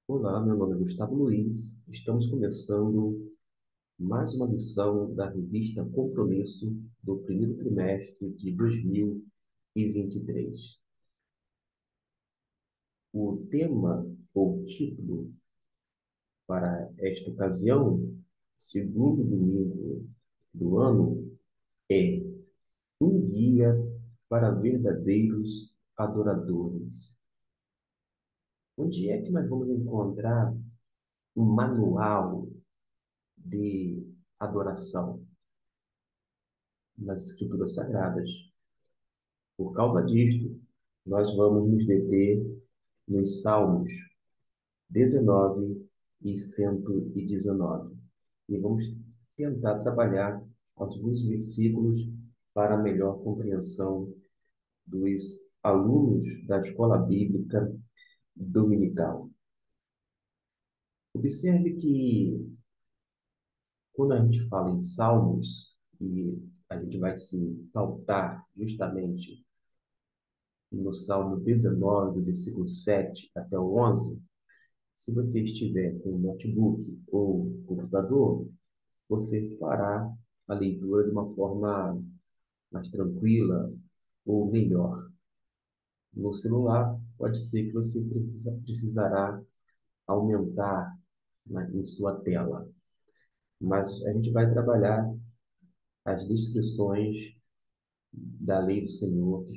Olá, meu nome é Gustavo Luiz. Estamos começando mais uma lição da revista Compromisso do primeiro trimestre de 2023. O tema ou título para esta ocasião, segundo domingo do ano, é Um Guia para Verdadeiros Adoradores. Onde é que nós vamos encontrar um manual de adoração? Nas Escrituras Sagradas. Por causa disto, nós vamos nos deter nos Salmos 19 e 119. E vamos tentar trabalhar alguns versículos para melhor compreensão dos alunos da Escola Bíblica Dominical. Observe que quando a gente fala em Salmos, e a gente vai se pautar justamente no Salmo 19, do versículo 7 até o 11, se você estiver com um notebook ou computador, você fará a leitura de uma forma mais tranquila ou melhor. No celular, pode ser que você precisará aumentar em sua tela, mas a gente vai trabalhar as descrições da lei do Senhor que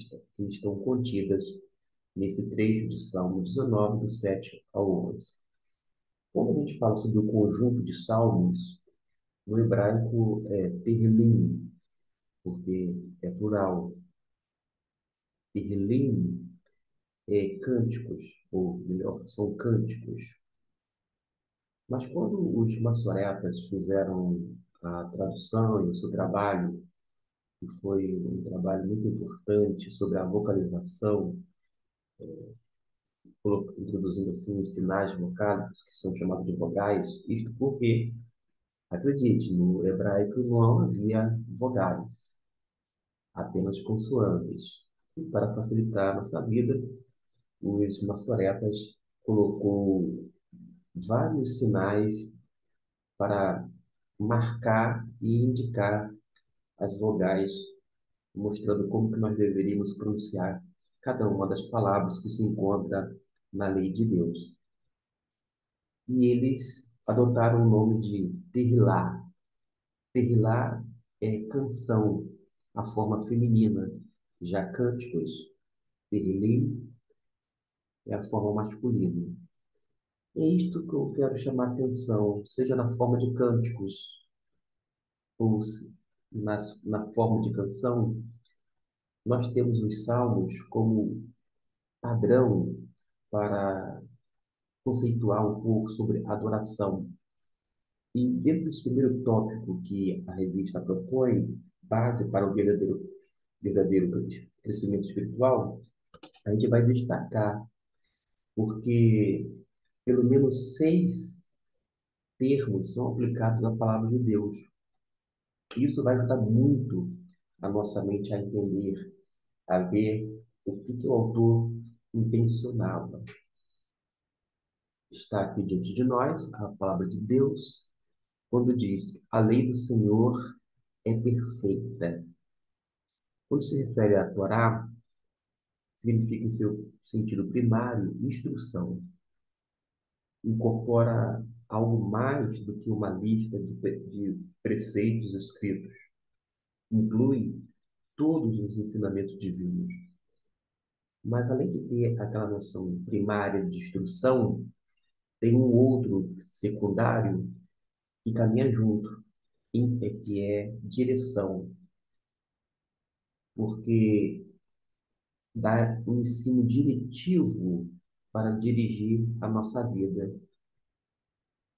estão contidas nesse trecho de Salmo 19, do 7 ao 11. Quando a gente fala sobre o conjunto de salmos, no hebraico é Tehillim, porque é plural. Tehillim é cânticos, ou melhor, são cânticos. Mas quando os maçoretas fizeram a tradução e o seu trabalho, que foi um trabalho muito importante sobre a vocalização, introduzindo assim os sinais vocálicos, que são chamados de vogais, isto porque, acredite, no hebraico não havia vogais, apenas consoantes. E para facilitar a nossa vida, os maçoretas colocou vários sinais para marcar e indicar as vogais, mostrando como que nós deveríamos pronunciar cada uma das palavras que se encontra na lei de Deus. E eles adotaram o nome de Tehilá. Tehilá é canção, a forma feminina. Já cânticos, Tehillim, é a forma masculina. É isto que eu quero chamar a atenção, seja na forma de cânticos ou na forma de canção. Nós temos os salmos como padrão para conceituar um pouco sobre adoração. E dentro desse primeiro tópico que a revista propõe, base para o verdadeiro crescimento espiritual, a gente vai destacar, porque pelo menos 6 termos são aplicados na palavra de Deus. Isso vai ajudar muito a nossa mente a entender, a ver o que o autor intencionava. Está aqui diante de nós a palavra de Deus, quando diz que a lei do Senhor é perfeita. Quando se refere à Torá, significa em seu sentido primário instrução. Incorpora algo mais do que uma lista de preceitos escritos. Inclui todos os ensinamentos divinos. Mas, além de ter aquela noção primária de instrução, tem um outro secundário que caminha junto, que é direção, porque dá um ensino diretivo para dirigir a nossa vida.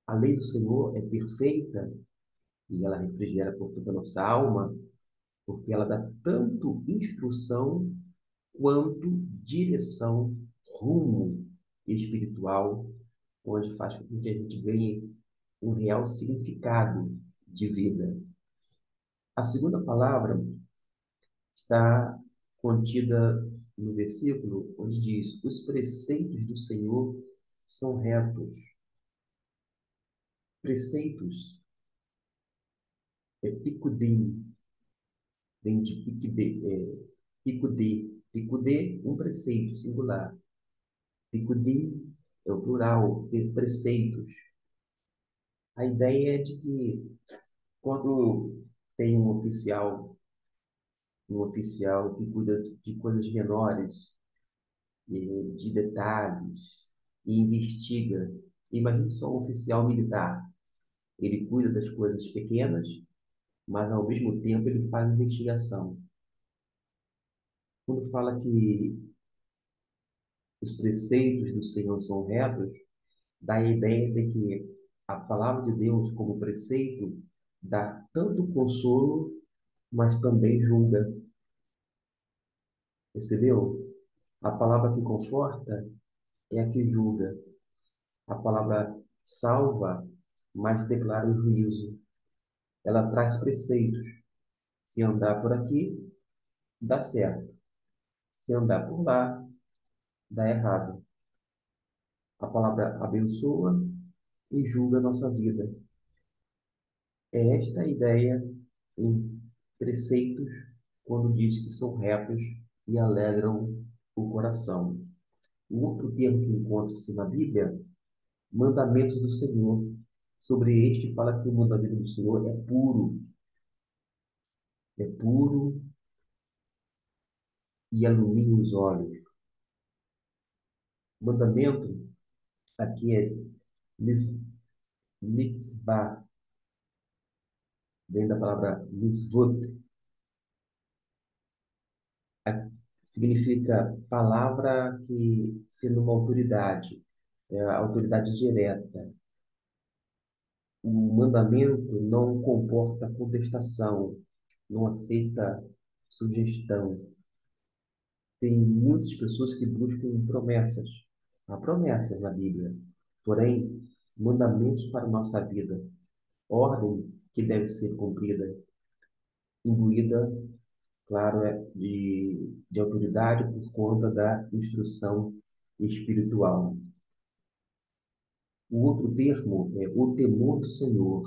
A lei do Senhor é perfeita e ela refrigera por toda a nossa alma, porque ela dá tanto instrução quanto direção, rumo espiritual, onde faz com que a gente ganhe um real significado de vida. A segunda palavra está contida no versículo onde diz: os preceitos do Senhor são retos. Preceitos é picudim, vem de piquede, picudê. Picudê, um preceito singular. Picudim é o plural, preceitos. A ideia é de que quando tem um oficial que cuida de coisas menores, de detalhes, e investiga. Imagine só um oficial militar. Ele cuida das coisas pequenas, mas ao mesmo tempo ele faz investigação. Quando fala que os preceitos do Senhor são retos, dá a ideia de que a palavra de Deus, como preceito, dá tanto consolo, mas também julga. Percebeu? A palavra que conforta é a que julga. A palavra salva, mas declara o juízo. Ela traz preceitos. Se andar por aqui, dá certo. Se andar por lá, dá errado. A palavra abençoa e julga a nossa vida. É esta a ideia em preceitos quando diz que são retos e alegram o coração. O outro termo que encontra-se na Bíblia, mandamentos do Senhor. Sobre este fala que o mandamento do Senhor é puro e ilumina os olhos. Mandamento aqui é mitzvah, vem da palavra mitzvot, significa palavra que sendo uma autoridade, é a autoridade direta. O mandamento não comporta contestação, não aceita sugestão. Tem muitas pessoas que buscam promessas. Há promessas na Bíblia, porém, mandamentos para a nossa vida, ordem que deve ser cumprida, imbuída, claro, de autoridade por conta da instrução espiritual. O outro termo é o temor do Senhor.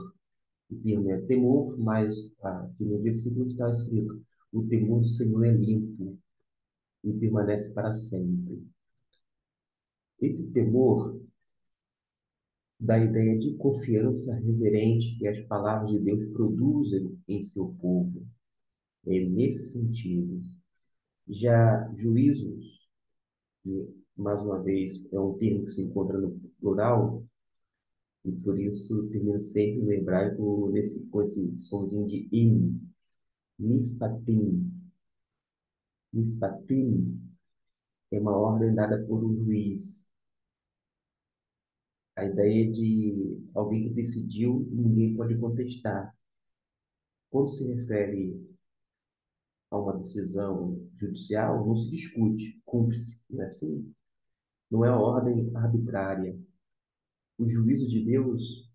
O termo é temor, mas aqui no versículo está escrito: o temor do Senhor é limpo e permanece para sempre. Esse temor dá a ideia de confiança reverente que as palavras de Deus produzem em seu povo. É nesse sentido. Já juízos, que mais uma vez é um termo que se encontra no plural, e por isso termina sempre no hebraico com esse somzinho de im, mispatim. Mispatim é uma ordem dada por um juiz. A ideia de alguém que decidiu e ninguém pode contestar. Quando se refere a uma decisão judicial, não se discute, cumpre-se, não é assim? Não é ordem arbitrária. Os juízos de Deus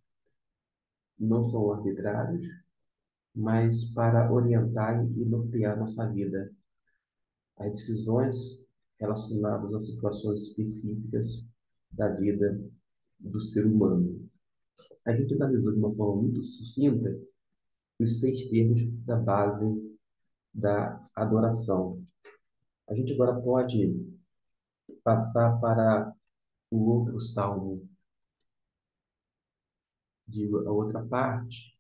não são arbitrários, mas para orientar e nortear nossa vida. As decisões relacionadas a situações específicas da vida do ser humano. A gente analisou de uma forma muito sucinta os 6 termos da base da adoração. A gente agora pode passar para o outro salmo, a outra parte,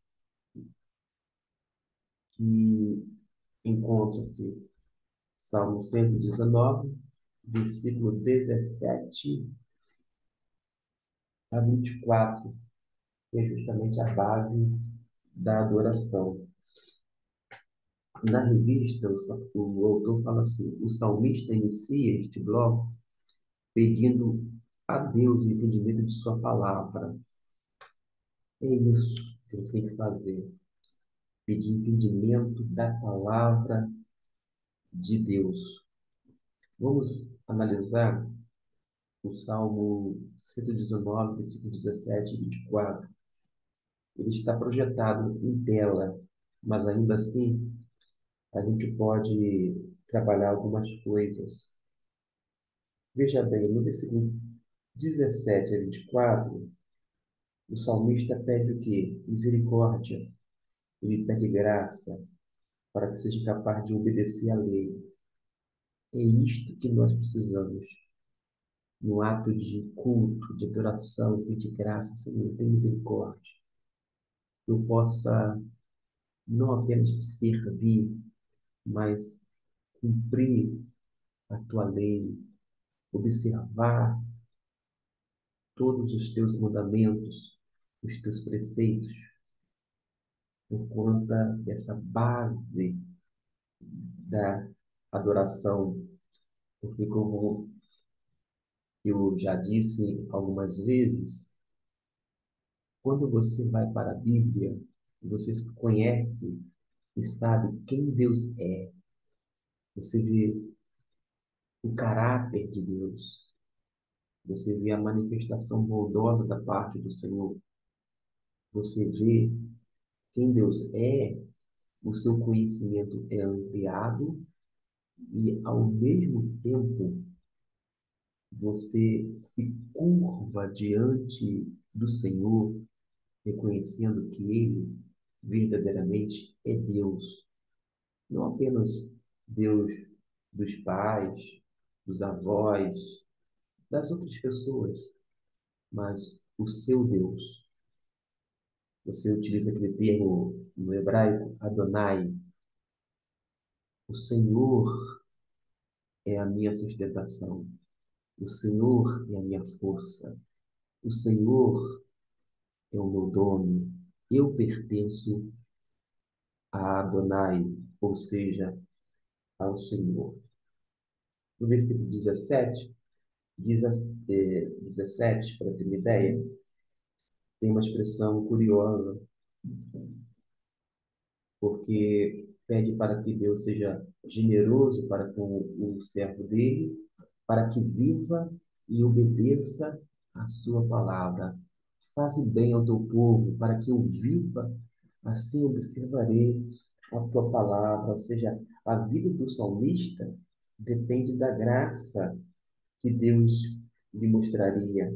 que encontra-se Salmo 119, versículo 17 a 24, que é justamente a base da adoração. Na revista, o autor fala assim: o salmista inicia este bloco pedindo a Deus o entendimento de sua palavra. É isso que ele tem que fazer, pedir entendimento da palavra de Deus. Vamos analisar o Salmo 119, versículo 17 e 24. Ele está projetado em tela, mas ainda assim a gente pode trabalhar algumas coisas. Veja bem, no versículo 17 a 24, o salmista pede o quê? Misericórdia. Ele pede graça para que seja capaz de obedecer à lei. É isto que nós precisamos. No ato de culto, de adoração, pedir graça, Senhor, tem misericórdia. Eu possa não apenas te servir, mas cumprir a tua lei, observar todos os teus mandamentos, os teus preceitos, por conta dessa base da adoração. Porque, como eu já disse algumas vezes, quando você vai para a Bíblia, você conhece e sabe quem Deus é. Você vê o caráter de Deus. Você vê a manifestação bondosa da parte do Senhor. Você vê quem Deus é, o seu conhecimento é ampliado e, ao mesmo tempo, você se curva diante do Senhor, reconhecendo que Ele verdadeiramente é Deus. Não apenas Deus dos pais, dos avós, das outras pessoas, mas o seu Deus. Você utiliza aquele termo no hebraico, Adonai. O Senhor é a minha sustentação. O Senhor é a minha força. O Senhor é o meu dono. Eu pertenço a Adonai, ou seja, ao Senhor. No versículo 17, 17, para ter uma ideia, tem uma expressão curiosa, porque pede para que Deus seja generoso para com o servo dele, para que viva e obedeça a sua palavra. Faze bem ao teu povo, para que eu viva, assim observarei a tua palavra. Ou seja, a vida do salmista depende da graça que Deus lhe mostraria.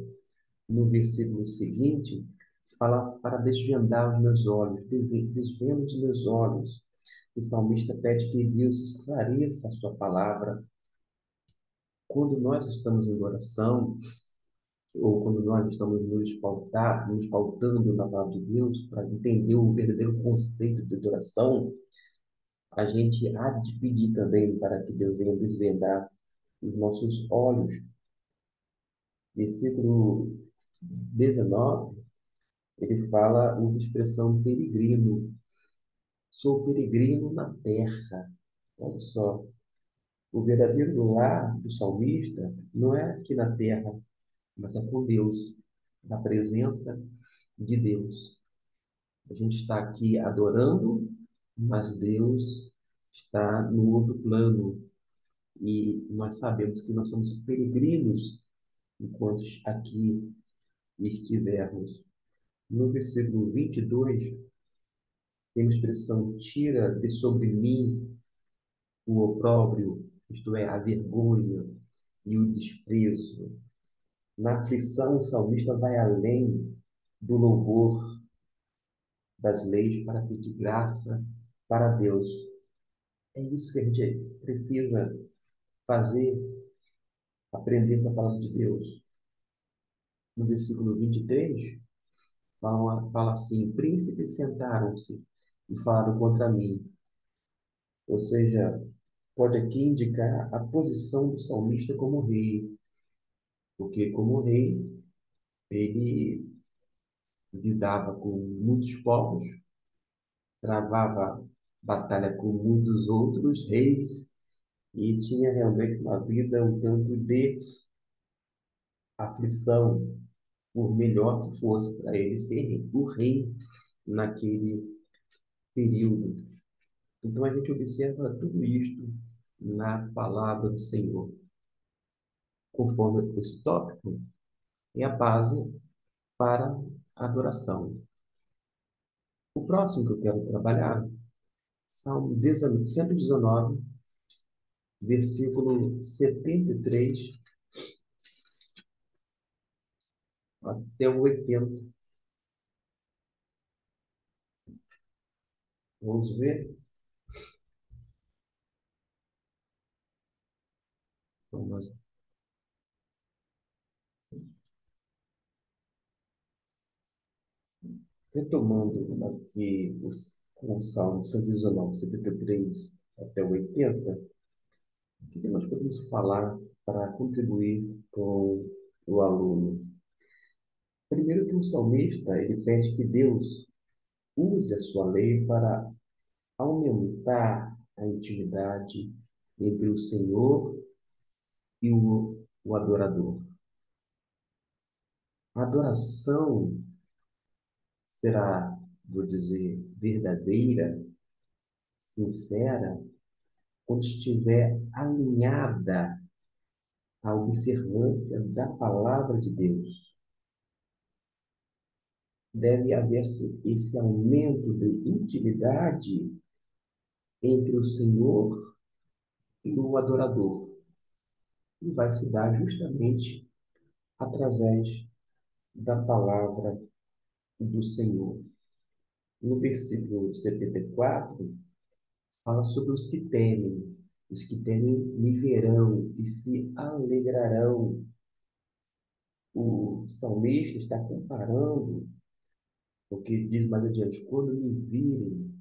No versículo seguinte, fala para desvendar os meus olhos, desvenda os meus olhos. O salmista pede que Deus esclareça a sua palavra. Quando nós estamos em oração, ou quando nós estamos nos pautando na palavra de Deus, para entender o verdadeiro conceito de oração, a gente há de pedir também para que Deus venha desvendar os nossos olhos. Versículo 19, ele fala, usa a expressão peregrino. Sou peregrino na terra. Olha só, o verdadeiro lar do salmista não é aqui na terra, mas é com Deus, na presença de Deus. A gente está aqui adorando, mas Deus está no outro plano. E nós sabemos que nós somos peregrinos enquanto aqui estivermos. No versículo 22, tem a expressão: tira de sobre mim o opróbrio, isto é, a vergonha e o desprezo. Na aflição, o salmista vai além do louvor das leis para pedir graça para Deus. É isso que a gente precisa fazer, aprender com a palavra de Deus. No versículo 23, fala assim: príncipes sentaram-se e falaram contra mim. Ou seja, pode aqui indicar a posição do salmista como rei, porque como rei, ele lidava com muitos povos, travava batalha com muitos outros reis e tinha realmente uma vida um tanto de aflição, por melhor que fosse para ele ser o rei naquele período. Então a gente observa tudo isto na palavra do Senhor. Conforme esse tópico, é a base para a adoração. O próximo que eu quero trabalhar, Salmo 119, versículo 73 até o 80. Vamos ver? Então, retomando aqui o Salmo 119, 73 até o 80, o que nós podemos falar para contribuir com o aluno? Primeiro que o salmista, ele pede que Deus use a sua lei para aumentar a intimidade entre o Senhor e o adorador. A adoração será, vou dizer, verdadeira, sincera, quando estiver alinhada à observância da palavra de Deus. Deve haver esse aumento de intimidade entre o Senhor e o adorador. E vai se dar justamente através da palavra do Senhor. No versículo 74, fala sobre os que temem. Os que temem me verão e se alegrarão. O salmista está comparando, porque diz mais adiante, quando me virem,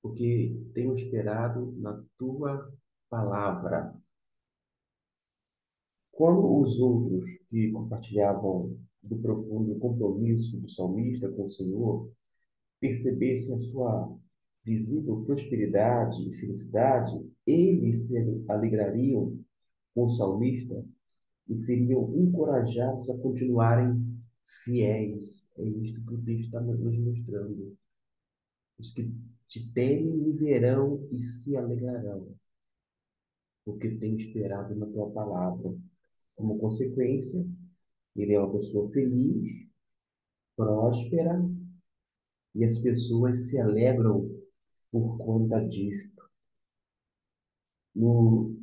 porque tenho esperado na tua palavra. Quando os outros que compartilhavam do profundo compromisso do salmista com o Senhor percebessem a sua visível prosperidade e felicidade, eles se alegrariam com o salmista e seriam encorajados a continuarem fiéis. É isto que o texto está nos mostrando. Os que te temem me verão e se alegrarão, porque tenho esperado na tua palavra. Como consequência, ele é uma pessoa feliz, próspera, e as pessoas se alegram por conta disto. No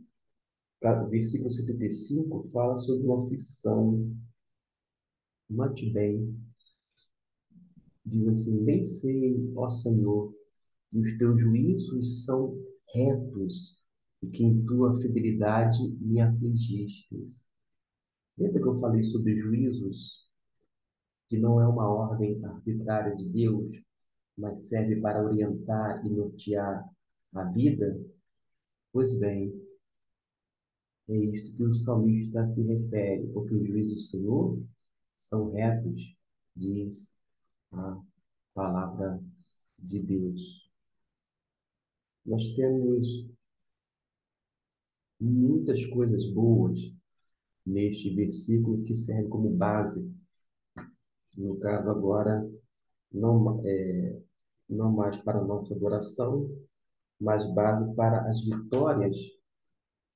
versículo 75 fala sobre uma aflição. Note bem, diz assim: bem sei, ó Senhor, que os teus juízos são retos e que em tua fidelidade me afligistes. Lembra que eu falei sobre juízos, que não é uma ordem arbitrária de Deus, mas serve para orientar e nortear a vida? Pois bem, é isto que o salmista se refere, porque os juízos do Senhor são retos, diz a palavra de Deus. Nós temos muitas coisas boas neste versículo que serve como base, no caso agora, não, não mais para a nossa adoração, mas base para as vitórias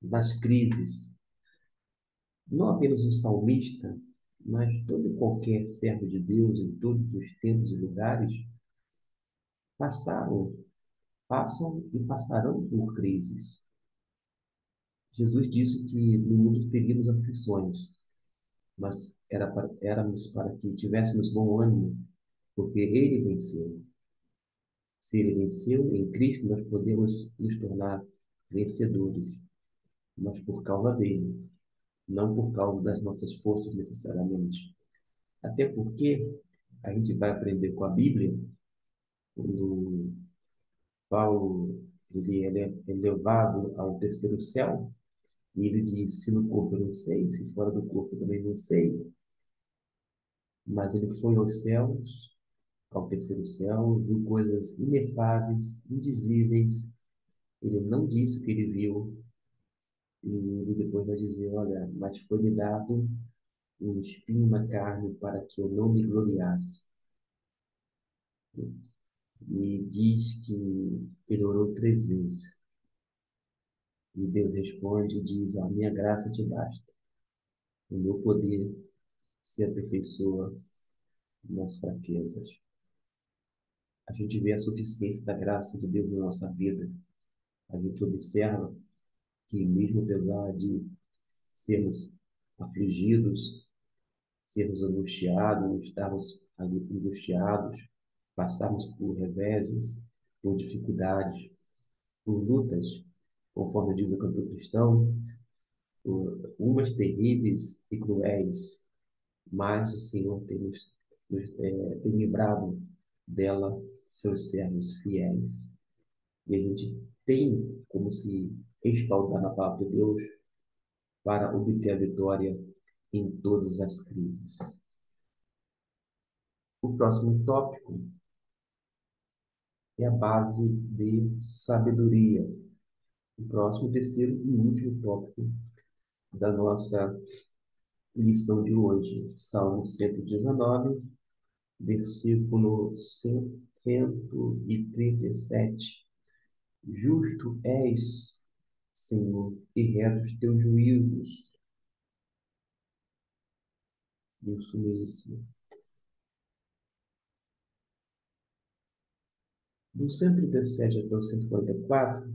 nas crises. Não apenas o salmista, mas todo e qualquer servo de Deus em todos os tempos e lugares passaram, passam e passarão por crises. Jesus disse que no mundo teríamos aflições, mas éramos para que tivéssemos bom ânimo, porque Ele venceu. Se Ele venceu, em Cristo nós podemos nos tornar vencedores, mas por causa dele, não por causa das nossas forças necessariamente. Até porque a gente vai aprender com a Bíblia, quando Paulo ele é levado ao terceiro céu, e ele diz: se no corpo eu não sei, se fora do corpo eu também não sei, mas ele foi aos céus, ao terceiro céu, viu coisas inefáveis, indizíveis. Ele não disse o que ele viu, e ele depois vai dizer: olha, mas foi-me dado um espinho na carne para que eu não me gloriasse. E diz que ele orou 3 vezes. E Deus responde e diz: a minha graça te basta. O meu poder se aperfeiçoa nas fraquezas. A gente vê a suficiência da graça de Deus na nossa vida. A gente observa que, mesmo apesar de sermos afligidos, sermos angustiados, estarmos angustiados, passarmos por reveses, por dificuldades, por lutas, conforme diz o cantor cristão, por umas terríveis e cruéis, mas o Senhor tem livrado dela seus servos fiéis. E a gente tem como se espaldar na palavra de Deus para obter a vitória em todas as crises. O próximo tópico é a base de sabedoria. O próximo, terceiro e último tópico da nossa lição de hoje, Salmo 119, versículo 137. Justo és, Senhor, e retos teus juízos. Isso mesmo. Do 137 até o 144,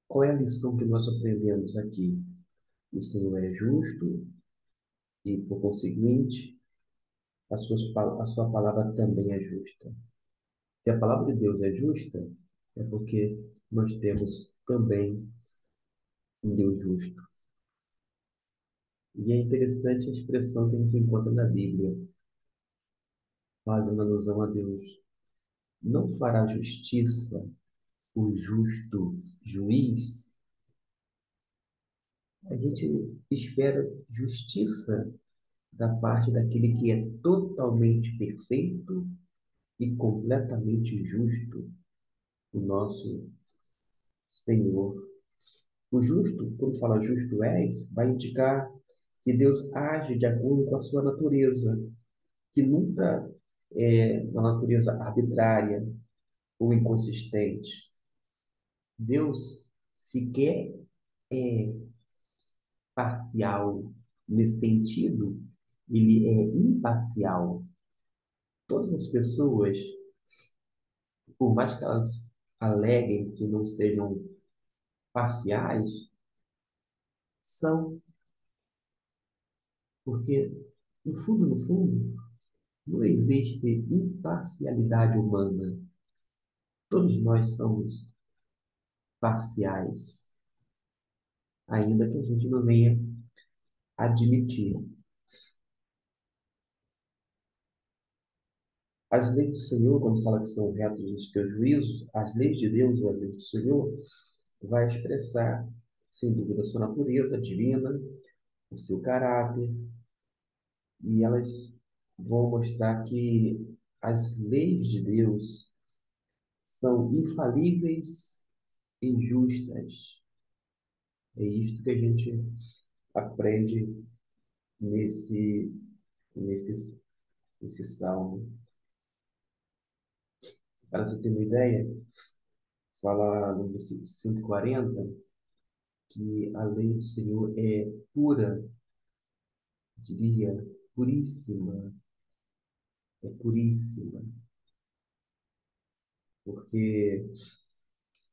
qual é a lição que nós aprendemos aqui? O Senhor é justo e, por conseguinte, a sua palavra também é justa. Se a palavra de Deus é justa, é porque nós temos também um Deus justo. E é interessante a expressão que a gente encontra na Bíblia, fazendo alusão a Deus. Não fará justiça o justo juiz? A gente espera justiça da parte daquele que é totalmente perfeito e completamente justo, o nosso Senhor. O justo, quando fala justo és, vai indicar que Deus age de acordo com a sua natureza, que nunca é uma natureza arbitrária ou inconsistente. Deus sequer é parcial nesse sentido, ele é imparcial. Todas as pessoas, por mais que elas aleguem que não sejam parciais, são, porque no fundo, não existe imparcialidade humana. Todos nós somos parciais, ainda que a gente não venha admitir. As leis do Senhor, quando fala que são retos os teus juízos, as leis de Deus ou as leis do Senhor, vai expressar, sem dúvida, a sua natureza divina, o seu caráter, e elas vão mostrar que as leis de Deus são infalíveis e justas. É isto que a gente aprende nesse, nesse, nesse salmo. Para você ter uma ideia, fala no versículo 140 que a lei do Senhor é pura, diria, puríssima, é puríssima, porque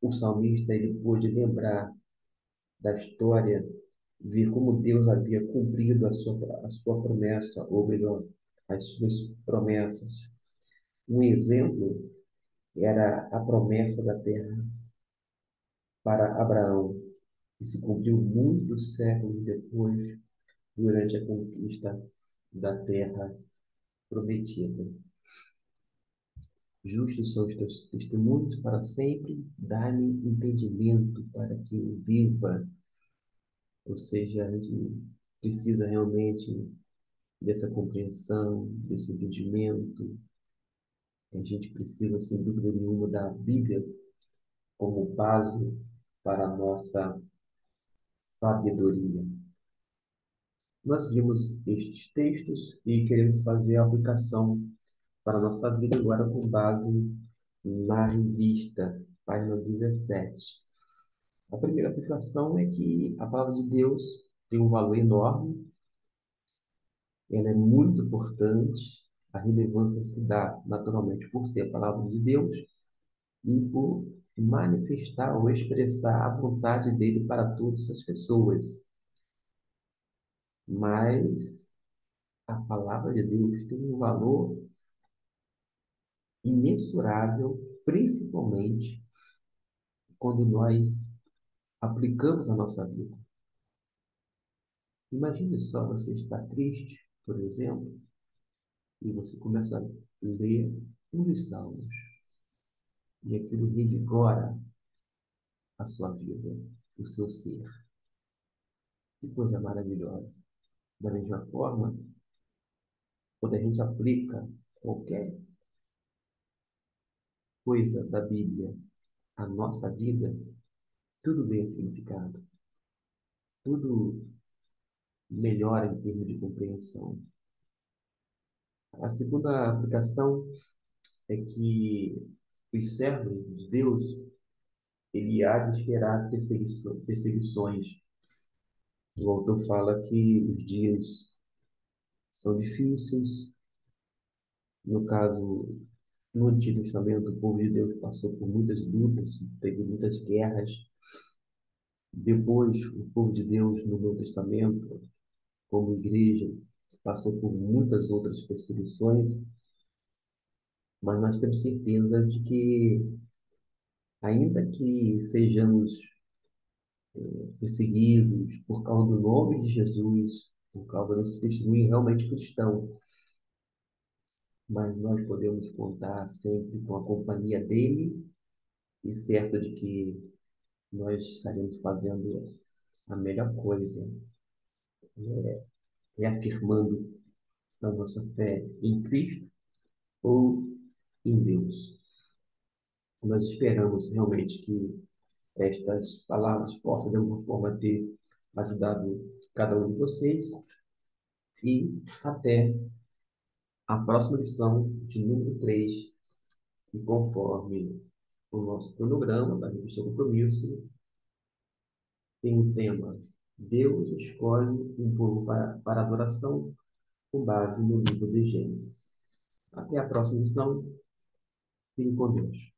o salmista ele pôde lembrar da história, ver como Deus havia cumprido a sua promessa, ou melhor, as suas promessas. Um exemplo era a promessa da terra para Abraão, que se cumpriu muitos séculos depois, durante a conquista da terra prometida. Justos são os teus testemunhos para sempre, dá-me entendimento para que eu viva. Ou seja, a gente precisa realmente dessa compreensão, desse entendimento. A gente precisa, sem dúvida nenhuma, da Bíblia como base para a nossa sabedoria. Nós vimos estes textos e queremos fazer a aplicação para a nossa vida agora com base na revista, página 17. A primeira aplicação é que a palavra de Deus tem um valor enorme, ela é muito importante, a relevância se dá naturalmente por ser a palavra de Deus e por manifestar ou expressar a vontade dele para todas as pessoas. Mas a palavra de Deus tem um valor imensurável, principalmente quando nós aplicamos a nossa vida. Imagine só, você está triste, por exemplo, e você começa a ler um dos salmos, e aquilo revigora a sua vida, o seu ser. Que coisa maravilhosa. Da mesma forma, quando a gente aplica qualquer coisa da Bíblia à nossa vida, tudo ganha significado, tudo melhora em termos de compreensão. A segunda aplicação é que os servos de Deus, ele há de esperar perseguições. O autor fala que os dias são difíceis. No caso, no Antigo Testamento, o povo de Deus passou por muitas lutas, teve muitas guerras. Depois, o povo de Deus, no Novo Testamento, como igreja, passou por muitas outras perseguições, mas nós temos certeza de que, ainda que sejamos perseguidos por causa do nome de Jesus, por causa desse testemunho realmente cristão, mas nós podemos contar sempre com a companhia dele e certo de que nós estaremos fazendo a melhor coisa, reafirmando a nossa fé em Cristo ou em Deus. Nós esperamos realmente que estas palavras possam, de alguma forma, ter ajudado cada um de vocês e até a próxima lição de número 3, que conforme o nosso cronograma da revista Compromisso, tem o tema Deus escolhe um povo para adoração com base no livro de Gênesis. Até a próxima lição. Fique com Deus.